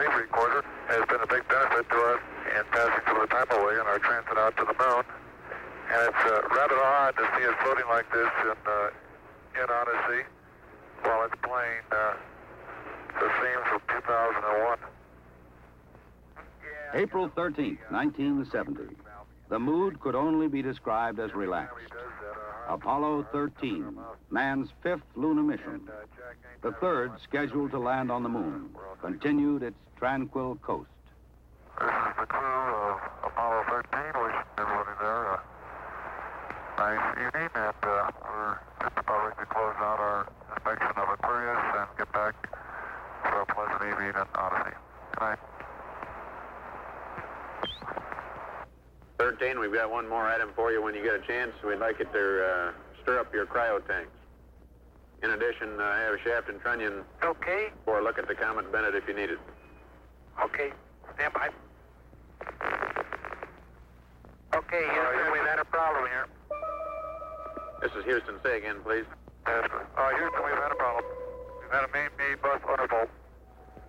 tape recorder has been a big benefit to us in passing through the time away and our transit out to the moon. And it's rather odd to see it floating like this in Odyssey while it's playing the theme from 2001. April 13th, 1970. The mood could only be described as relaxed. Apollo 13, man's fifth lunar mission. The third, scheduled to land on the moon, continued its tranquil coast. This is the crew of Apollo 13, wishing everybody there a nice evening, and we're just about ready to close out our inspection of Aquarius and get back for a pleasant evening in Odyssey. Good night. 13, we've got one more item for you when you get a chance. We'd like you to stir up your cryo tanks. In addition, I have Shaft and Trunnion Okay. for a look at the Comet Bennett if you need it. Okay. Stand by. Okay, Houston, we've had a problem here. This is Houston. Say again, please. Houston, we've had a problem. We've had a main B bus undervolt.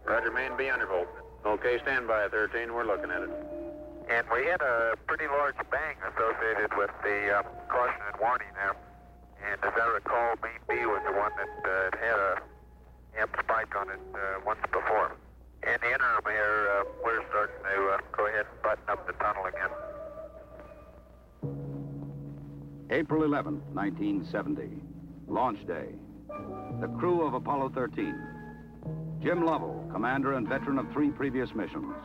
Roger, main B undervolt. Okay, stand by at 13. We're looking at it. And we had a pretty large bang associated with the caution and warning there. And as I recall, main B was the one that had a amp spike on it once before. In the interim here, we're starting to go ahead and button up the tunnel again. April 11th, 1970. Launch day. The crew of Apollo 13. Jim Lovell, commander and veteran of 3 previous missions.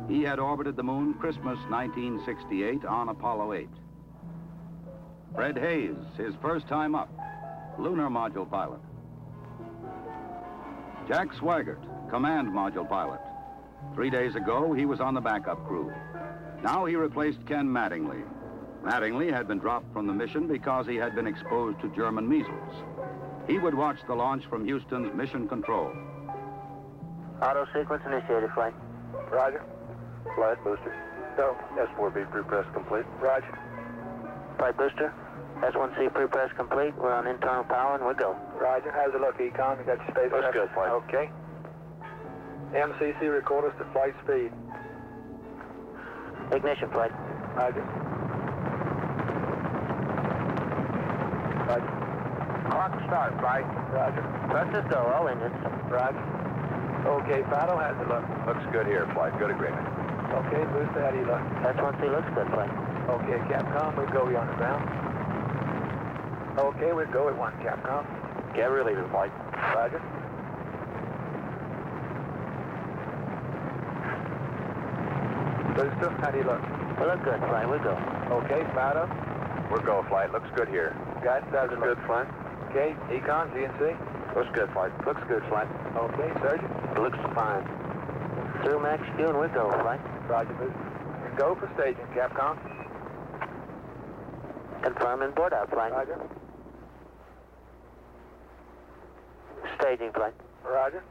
He had orbited the moon Christmas 1968 on Apollo 8. Fred Hayes, his first time up, lunar module pilot. Jack Swigert, command module pilot. 3 days ago, he was on the backup crew. Now he replaced Ken Mattingly. Mattingly had been dropped from the mission because he had been exposed to German measles. He would watch the launch from Houston's mission control. Auto sequence initiated, flight. Roger. Flight booster. Go. S4B pre-press complete. Roger. Flight booster. S1C pre-press complete. We're on internal power and we go. Roger. How's it look, Econ? You got your space? Looks good, flight. Okay. MCC recorders to flight speed. Ignition, flight. Roger. Roger. Clock start, flight. Roger. Thrusters go, all engines. Roger. Okay, Fido, how's it look? Looks good here, flight. Good agreement. Okay, booster, how do you look? S1C looks good, flight. Okay, Capcom, we'll go you on the ground. Okay, we'll go at 1, Capcom. Get relieving, flight. Roger. Booster, how do you look? We look good, flight. We go. Okay, Fido. We're go, flight. Looks good here. Guys, how's it look? Good, flight. Okay, Econ, GNC. Looks good, flight. Looks good, flight. Okay, Sergeant. Looks fine. Through max Q and we go, flight. Roger, booster. And go for staging, Capcom. Confirm and board out, flight. Roger. Staging, flight. Roger.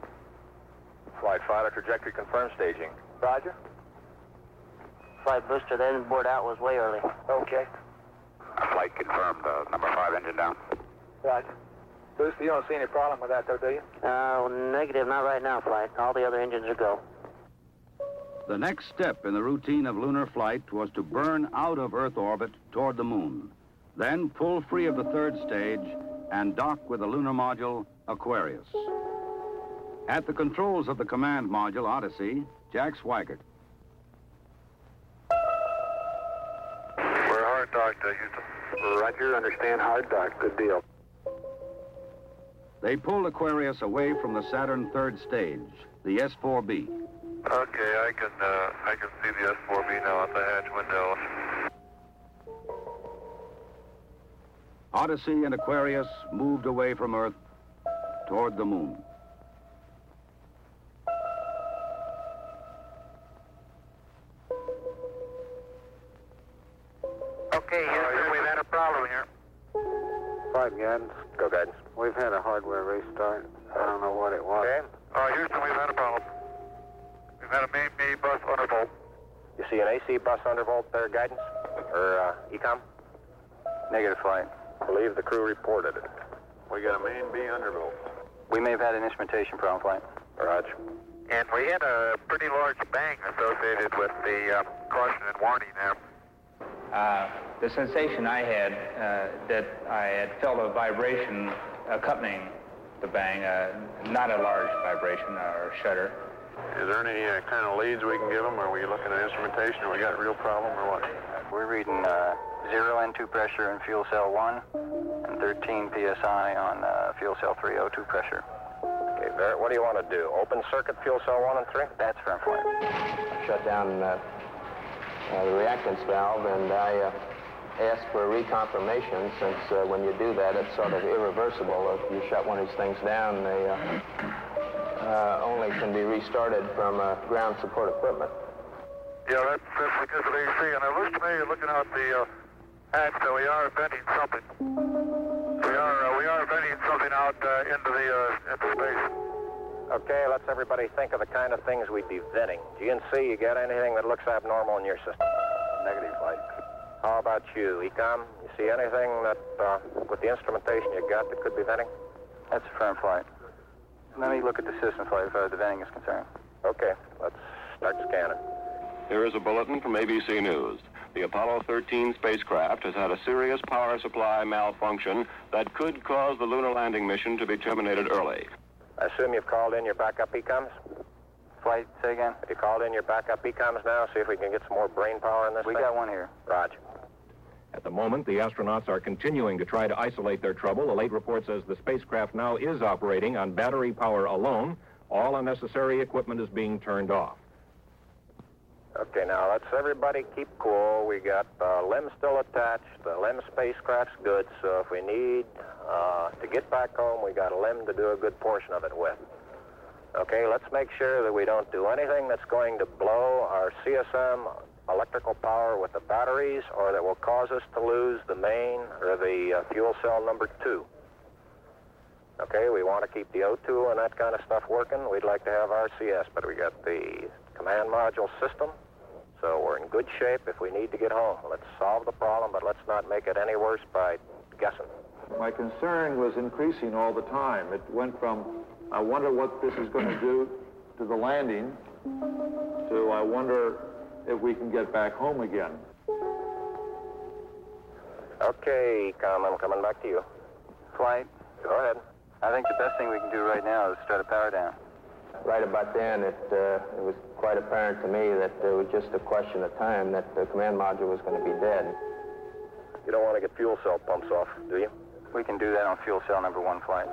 Flight fighter trajectory confirmed staging. Roger. Flight booster, then board out was way early. Okay. Flight confirmed. Number 5 engine down. Roger. Booster, you don't see any problem with that, though, do you? Negative, not right now, flight. All the other engines are go. The next step in the routine of lunar flight was to burn out of Earth orbit toward the moon, then pull free of the third stage and dock with the lunar module Aquarius. At the controls of the command module Odyssey, Jack Swigert. We're hard docked, Houston. Roger, understand hard dock. Good deal. They pulled Aquarius away from the Saturn third stage, the S4B. Okay, I can see the S4B now at the hatch window. Odyssey and Aquarius moved away from Earth toward the moon. Okay, Houston, we've had a problem here. 5 guidance. Go guidance. We've had a hardware restart. I don't know what it was. Okay. Houston, we've had a problem. We've had a main B bus undervolt. You see an AC bus undervolt there, guidance? Or ECOM? Negative, flight. Believe the crew reported it. We got a main B undervolt. We may have had an instrumentation problem, flight. Roger. And we had a pretty large bang associated with the caution and warning there. The sensation I had, that I had felt a vibration accompanying the bang, not a large vibration or shudder. Is there any kind of leads we can give them? Are we looking at instrumentation, or we got a real problem, or what? We're reading 0 N2 pressure in fuel cell 1 and 13 PSI on fuel cell 3 O2 pressure. Okay, Barrett, what do you want to do? Open circuit fuel cell 1 and 3? That's firm flight. Shut down the reactance valve, and I asked for a reconfirmation, since when you do that, it's sort of irreversible. If you shut one of these things down, they only can be restarted from ground support equipment. Yeah, that's because of AC. And it looks to me, looking out the hatch, that we are venting something. We are venting something out into space. Okay, let's everybody think of the kind of things we'd be venting. GNC, you got anything that looks abnormal in your system? Negative flight. How about you, ECOM? You see anything that, with the instrumentation you got, that could be venting? That's a firm flight. Let me look at the system flight as far as the venting is concerned. Okay, let's start scanning. Here is a bulletin from ABC News. The Apollo 13 spacecraft has had a serious power supply malfunction that could cause the lunar landing mission to be terminated early. I assume you've called in your backup ECOMs? Flight, say again? Have you called in your backup ECOMs now? See if we can get some more brain power in this We thing? got one here. Roger. At the moment, the astronauts are continuing to try to isolate their trouble. A late report says the spacecraft now is operating on battery power alone. All unnecessary equipment is being turned off. Okay, now let's everybody keep cool. We got the LEM still attached. The LEM spacecraft's good, so if we need to get back home, we got a LEM to do a good portion of it with. Okay, let's make sure that we don't do anything that's going to blow our CSM electrical power with the batteries, or that will cause us to lose the main or the fuel cell number 2. Okay, we want to keep the O2 and that kind of stuff working. We'd like to have RCS, but we got the command module system, so we're in good shape if we need to get home. Let's solve the problem, but let's not make it any worse by guessing. My concern was increasing all the time. It went from, I wonder what this is going to do to the landing, to I wonder if we can get back home again. Okay, I'm coming back to you. Flight. Go ahead. I think the best thing we can do right now is start a power down. Right about then, it was quite apparent to me that it was just a question of time that the command module was going to be dead. You don't want to get fuel cell pumps off, do you? We can do that on fuel cell number 1 flight.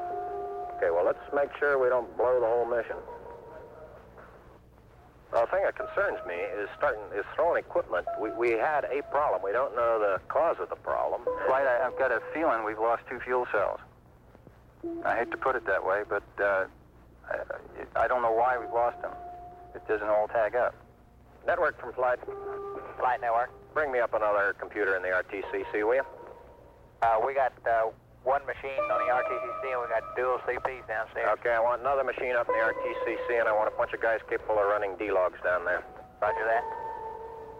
Okay, well, let's make sure we don't blow the whole mission. The thing that concerns me is throwing equipment. We had a problem. We don't know the cause of the problem. Flight, I've got a feeling we've lost 2 fuel cells. I hate to put it that way, but I don't know why we've lost them. It doesn't all tag up. Network from Flight. Flight network. Bring me up another computer in the RTCC, will you? We got one machine on the RTCC, and we got dual CPs downstairs. Okay, I want another machine up in the RTCC, and I want a bunch of guys capable of running D-logs down there. Roger that.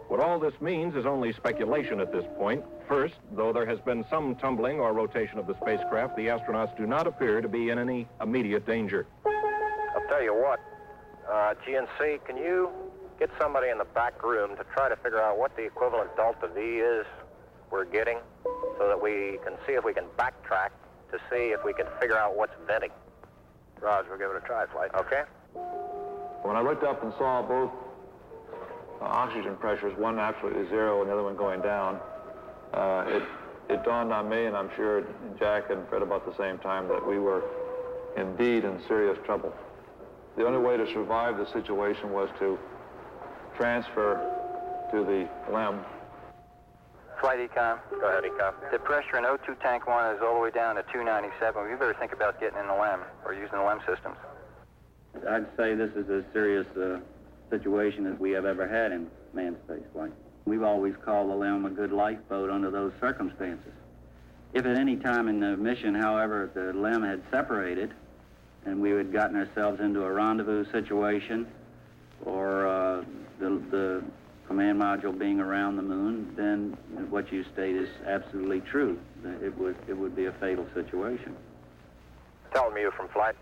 What all this means is only speculation at this point. First, though there has been some tumbling or rotation of the spacecraft, the astronauts do not appear to be in any immediate danger. I'll tell you what, GNC, can you get somebody in the back room to try to figure out what the equivalent delta V is we're getting, so that we can see if we can backtrack to see if we can figure out what's venting? Roger, we'll give it a try, Flight. Okay? When I looked up and saw both oxygen pressures, one absolutely 0 and the other one going down, it dawned on me, and I'm sure Jack and Fred about the same time, that we were indeed in serious trouble. The only way to survive the situation was to transfer to the LEM. Flight Econ. Go ahead, Econ. The pressure in O2 tank 1 is all the way down to 297. We better think about getting in the LEM or using the LEM systems. I'd say this is as serious a situation as we have ever had in manned space flight. We've always called the LEM a good lifeboat under those circumstances. If at any time in the mission, however, the LEM had separated and we had gotten ourselves into a rendezvous situation, or the command module being around the moon, then what you state is absolutely true. It would be a fatal situation. Tell me you from Flight.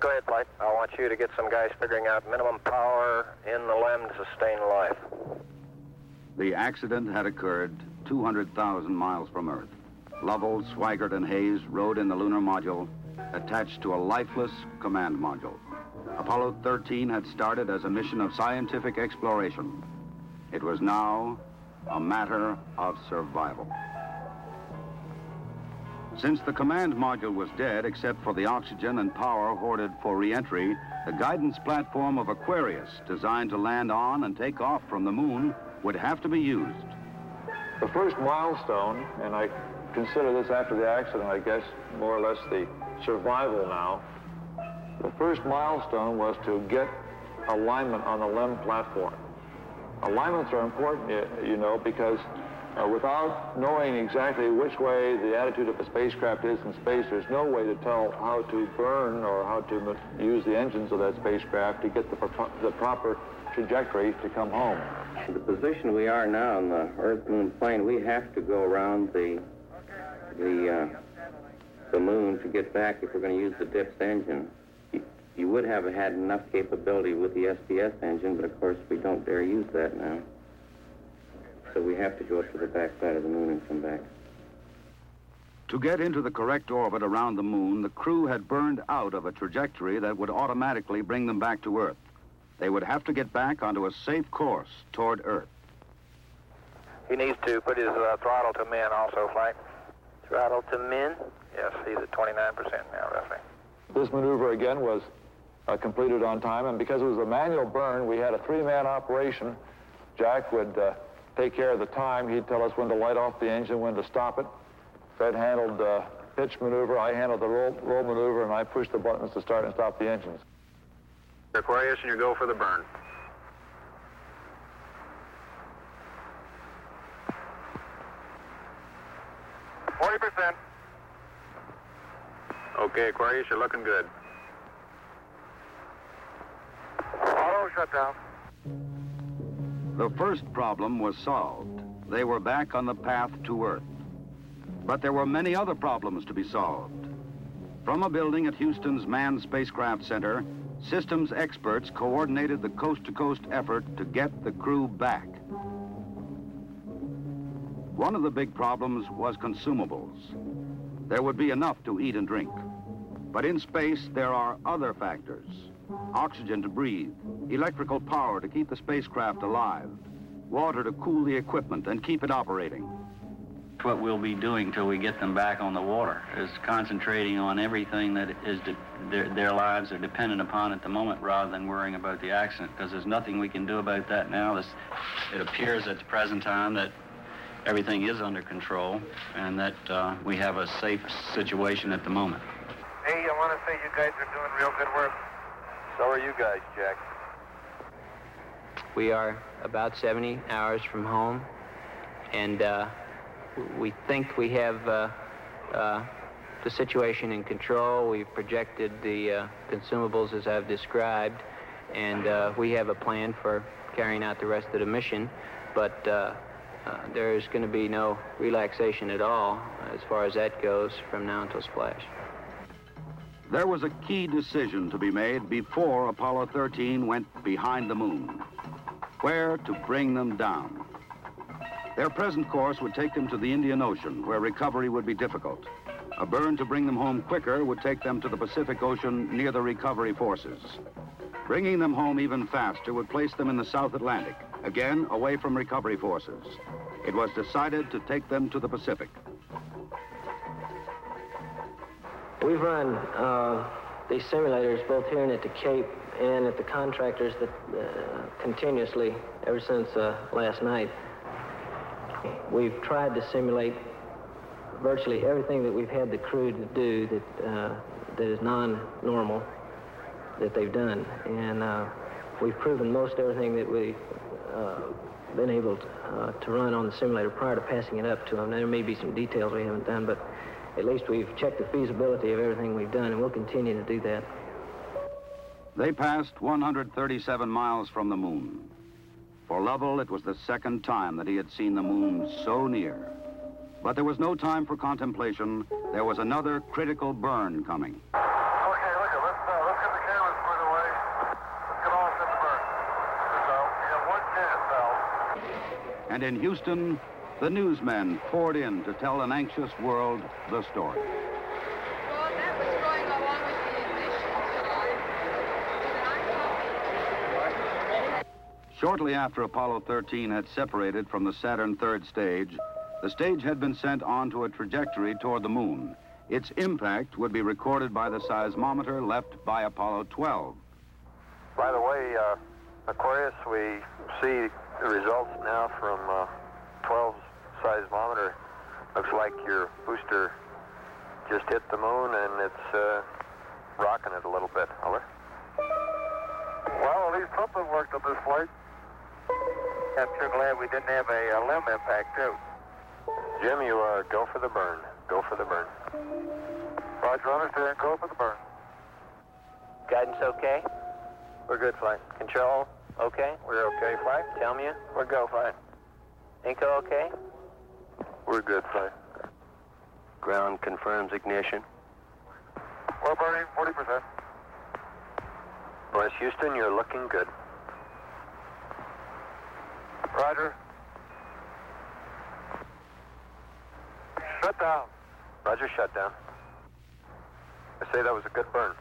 Go ahead, Flight. I want you to get some guys figuring out minimum power in the LEM to sustain life. The accident had occurred 200,000 miles from Earth. Lovell, Swigert, and Hayes rode in the lunar module attached to a lifeless command module. Apollo 13 had started as a mission of scientific exploration. It was now a matter of survival. Since the command module was dead, except for the oxygen and power hoarded for re-entry, the guidance platform of Aquarius, designed to land on and take off from the moon, would have to be used. The first milestone, and I consider this after the accident, I guess, more or less the survival now. The first milestone was to get alignment on the LEM platform. Alignments are important, you know, because without knowing exactly which way the attitude of a spacecraft is in space, there's no way to tell how to burn or how to use the engines of that spacecraft to get the proper trajectory to come home. The position we are now on the Earth-Moon plane, we have to go around the moon to get back if we're going to use the DIPS engine. You would have had enough capability with the SPS engine, but of course we don't dare use that now. So we have to go up to the back side of the moon and come back. To get into the correct orbit around the moon, the crew had burned out of a trajectory that would automatically bring them back to Earth. They would have to get back onto a safe course toward Earth. He needs to put his throttle to min also, Flight. Throttle to min? Yes, he's at 29% now, roughly. This maneuver, again, was completed on time, and because it was a manual burn, we had a three-man operation. Jack would take care of the time. He'd tell us when to light off the engine, when to stop it. Fred handled the pitch maneuver, I handled the roll maneuver, and I pushed the buttons to start and stop the engines. Aquarius, and you go for the burn. Okay, Aquarius, you're looking good. Auto shutdown. The first problem was solved. They were back on the path to Earth. But there were many other problems to be solved. From a building at Houston's Manned Spacecraft Center, systems experts coordinated the coast-to-coast effort to get the crew back. One of the big problems was consumables. There would be enough to eat and drink. But in space, there are other factors. Oxygen to breathe, electrical power to keep the spacecraft alive, water to cool the equipment and keep it operating. What we'll be doing till we get them back on the water is concentrating on everything that is their lives are dependent upon at the moment, rather than worrying about the accident, because there's nothing we can do about that now. It appears at the present time that everything is under control and that we have a safe situation at the moment. Hey, I want to say you guys are doing real good work. So are you guys, Jack. We are about 70 hours from home, and we think we have the situation in control. We've projected the consumables as I've described, and we have a plan for carrying out the rest of the mission, but there's going to be no relaxation at all as far as that goes from now until splash. There was a key decision to be made before Apollo 13 went behind the moon. Where to bring them down. Their present course would take them to the Indian Ocean, where recovery would be difficult. A burn to bring them home quicker would take them to the Pacific Ocean near the recovery forces. Bringing them home even faster would place them in the South Atlantic, again away from recovery forces. It was decided to take them to the Pacific. We've run these simulators both here and at the Cape and at the contractors that continuously ever since last night. We've tried to simulate virtually everything that we've had the crew to do that is non-normal that they've done, and we've proven most everything that we've been able to run on the simulator prior to passing it up to them. There may be some details we haven't done, but at least we've checked the feasibility of everything we've done, and we'll continue to do that. They passed 137 miles from the moon. For Lovell, it was the second time that he had seen the moon so near. But there was no time for contemplation. There was another critical burn coming. Okay, look, let's get the silence, by the way. Let's get all set to burn. We have one chance, Val. And in Houston, the newsmen poured in to tell an anxious world the story. Well, that was going along with the ignition side. Shortly after Apollo 13 had separated from the Saturn third stage, the stage had been sent onto a trajectory toward the moon. Its impact would be recorded by the seismometer left by Apollo 12. By the way, Aquarius, we see the results now from 12's seismometer. Looks like your booster just hit the moon and it's rocking it a little bit. Over. Well, at least something worked on this flight. I'm sure glad we didn't have a limb impact, too. Jim, you go for the burn. Go for the burn. Roger, understand. Go for the burn. Guidance okay? We're good, flight. Control okay? We're okay, flight. Tell me we're go, flight. Inco okay? We're good, flight. Ground confirms ignition. We're burning 40%. West Houston, you're looking good. Roger. Shut down. Roger, shut down. I say that was a good burn.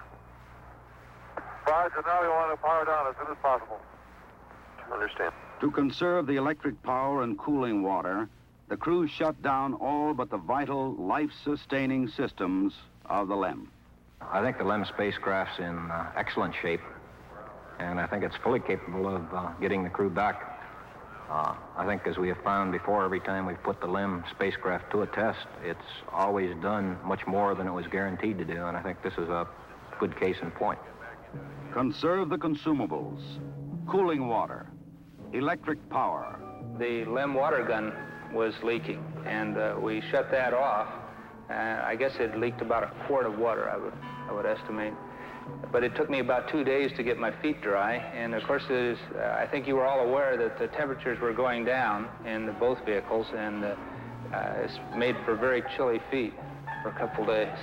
Roger, now we want to power down as soon as possible. Understand. To conserve the electric power and cooling water, the crew shut down all but the vital, life-sustaining systems of the LEM. I think the LEM spacecraft's in excellent shape, and I think it's fully capable of getting the crew back. I think, as we have found before, every time we've put the LEM spacecraft to a test, it's always done much more than it was guaranteed to do, and I think this is a good case in point. Conserve the consumables, cooling water, electric power. The LEM water gun was leaking, and we shut that off. I guess it leaked about a quart of water, I would estimate. But it took me about 2 days to get my feet dry, and of course, I think you were all aware that the temperatures were going down in both vehicles, and it's made for very chilly feet for a couple days.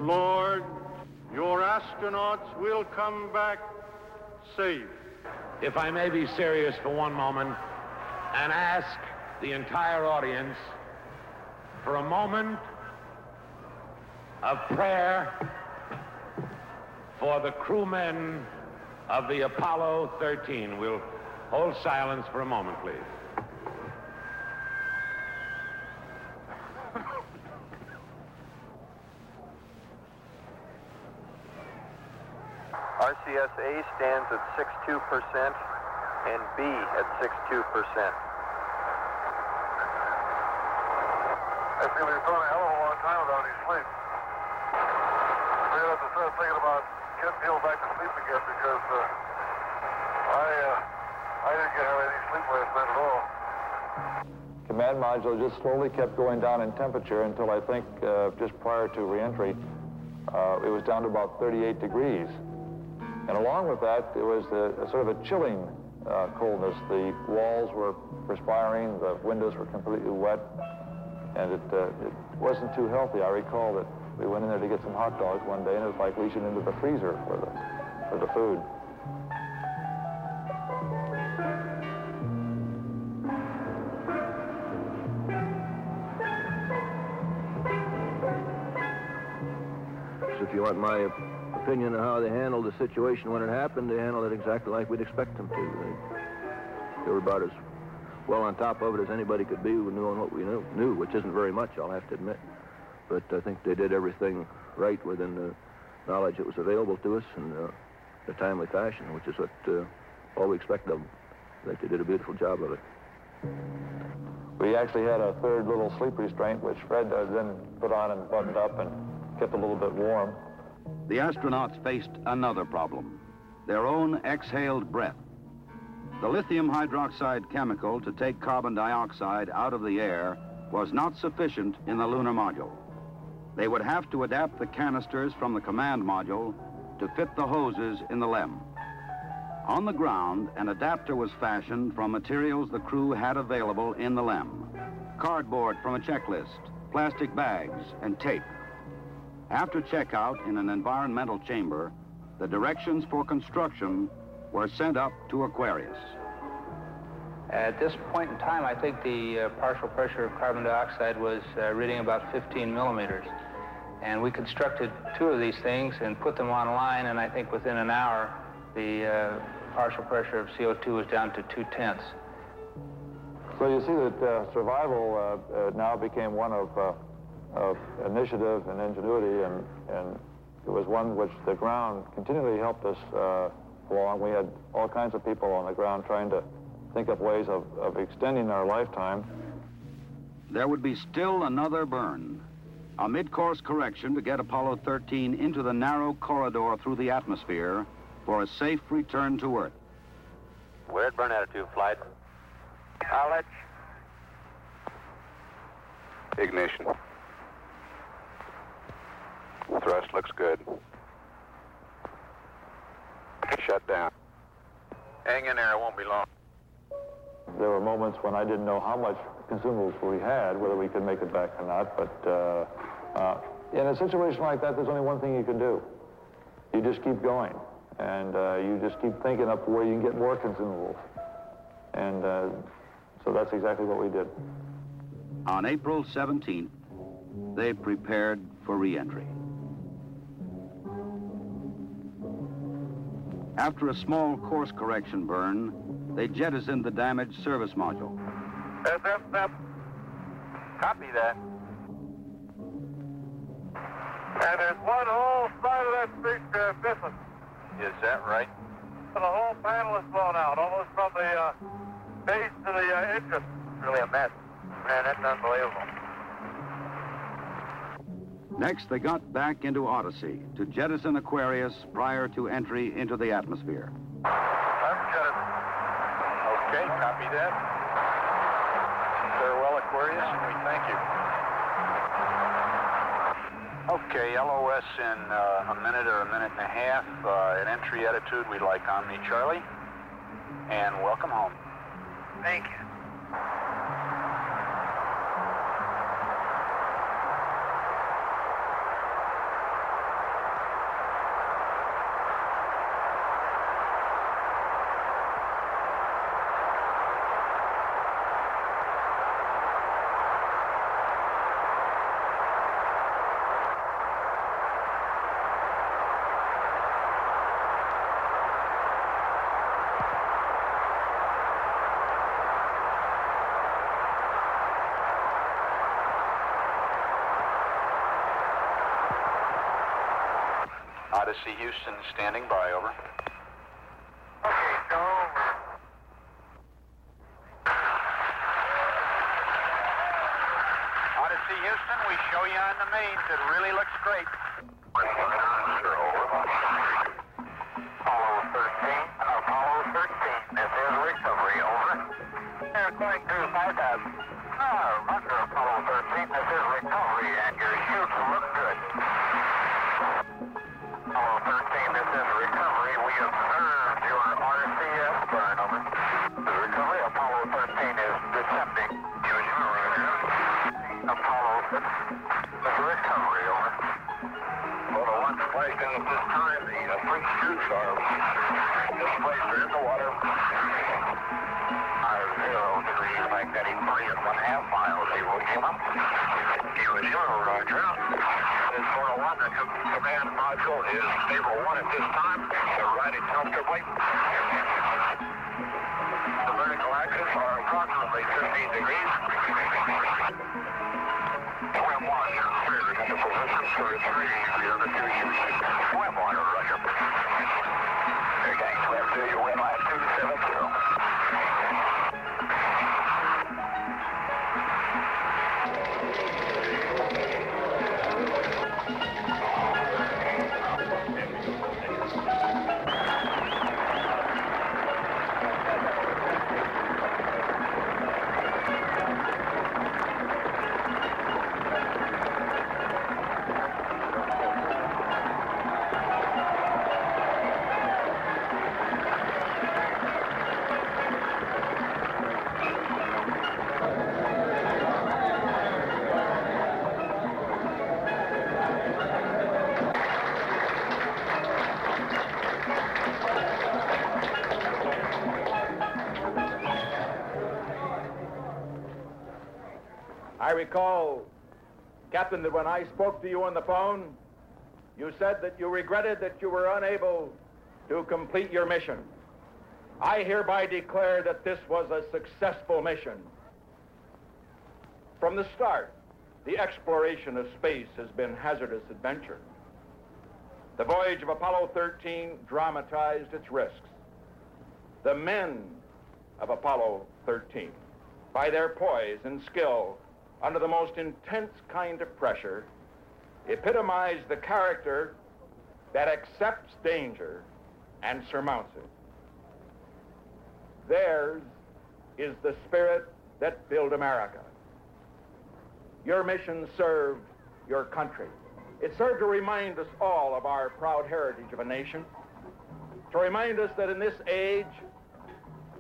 Lord, your astronauts will come back safe. If I may be serious for one moment and ask the entire audience for a moment of prayer for the crewmen of the Apollo 13. We'll hold silence for a moment, please. RCS-A stands at 62% and B at 62%. I feel we've gone a hell of a long time without any sleep. We're going to have to start thinking about getting people back to sleep again because I didn't have any sleep last night at all. Command module just slowly kept going down in temperature until I think just prior to reentry, it was down to about 38 degrees. And along with that, it was a sort of a chilling coldness. The walls were perspiring, the windows were completely wet, and it wasn't too healthy. I recall that we went in there to get some hot dogs one day, and it was like reaching into the freezer for the food. If you want my opinion of how they handled the situation when it happened, they handled it exactly like we'd expect them to. They were about as well on top of it as anybody could be knowing what we knew, which isn't very much, I'll have to admit. But I think they did everything right within the knowledge that was available to us in a timely fashion, which is what all we expect of them. I think they did a beautiful job of it. We actually had a third little sleep restraint, which Fred then put on and buttoned up and kept a little bit warm. The astronauts faced another problem, their own exhaled breath. The lithium hydroxide chemical to take carbon dioxide out of the air was not sufficient in the lunar module. They would have to adapt the canisters from the command module to fit the hoses in the LEM. On the ground, an adapter was fashioned from materials the crew had available in the LEM. Cardboard from a checklist, plastic bags, and tape. After checkout in an environmental chamber, the directions for construction were sent up to Aquarius. At this point in time, I think the partial pressure of carbon dioxide was reading about 15 millimeters. And we constructed 2 of these things and put them online, and I think within an hour, the partial pressure of CO2 was down to 2/10. So you see that survival now became one of initiative and ingenuity, and it was one which the ground continually helped us along. We had all kinds of people on the ground trying to think up ways of extending our lifetime. There would be still another burn, a mid-course correction to get Apollo 13 into the narrow corridor through the atmosphere for a safe return to Earth. We're at burn attitude, flight. Knowledge. Ignition. Thrust looks good. Shut down. Hang in there, it won't be long. There were moments when I didn't know how much consumables we had, whether we could make it back or not, but in a situation like that, there's only one thing you can do. You just keep going, and you just keep thinking up where you can get more consumables. And so that's exactly what we did. On April 17th, they prepared for re-entry. After a small course correction burn, they jettisoned the damaged service module. Step. Copy that. And there's one whole side of that spacecraft missing. Is that right? The whole panel is blown out, almost from the base to the engine. Really a mess. Man, that's unbelievable. Next, they got back into Odyssey to jettison Aquarius prior to entry into the atmosphere. Okay, copy that. Farewell, Aquarius, and we thank you. Okay, LOS in a minute or a minute and a half. At entry attitude, we'd like Omni Charlie. And welcome home. Thank you. Odyssey Houston standing by, over. Okay, go over. Odyssey Houston, we show you on the mains. It really looks great. Apollo 13, this is recovery, over. They're going through 5,000. Roger, Apollo 13, this is recovery, and your chutes look good. Apollo 13, this is recovery. We observed your RCS burn, over. The recovery, Apollo 13 is descending. Apollo 6, this is recovery, over. Well, the one question at this time, the three chutes are displaced in the water. 0 degrees, magnetic 3.5 miles. He came up. He was 0, Roger. This 401, the command module is stable 1 at this time. They're riding comfortably. The vertical axis are approximately degrees. Swim 1, cleared into position for 3, the other 2 shooting. Swim 1, Roger. Okay, swim 2, you win lap 270. I recall, Captain, that when I spoke to you on the phone, you said that you regretted that you were unable to complete your mission. I hereby declare that this was a successful mission. From the start, the exploration of space has been hazardous adventure. The voyage of Apollo 13 dramatized its risks. The men of Apollo 13, by their poise and skill under the most intense kind of pressure, epitomized the character that accepts danger and surmounts it. Theirs is the spirit that built America. Your mission served your country. It served to remind us all of our proud heritage of a nation, to remind us that in this age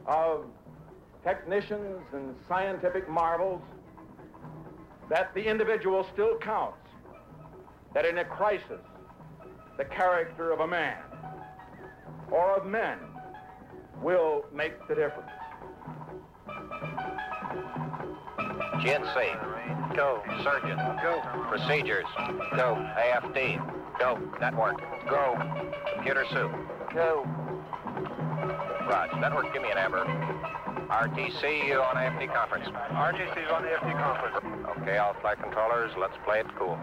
of technicians and scientific marvels, that the individual still counts, that in a crisis, the character of a man or of men will make the difference. GNC, go. Surgeon, go. Procedures, go. AFD, go. Network, go. Computer soup, go. Raj, network, give me an Amber. RTC on AFD conference. RTC's on the FD conference. Okay, all flight controllers, let's play it cool.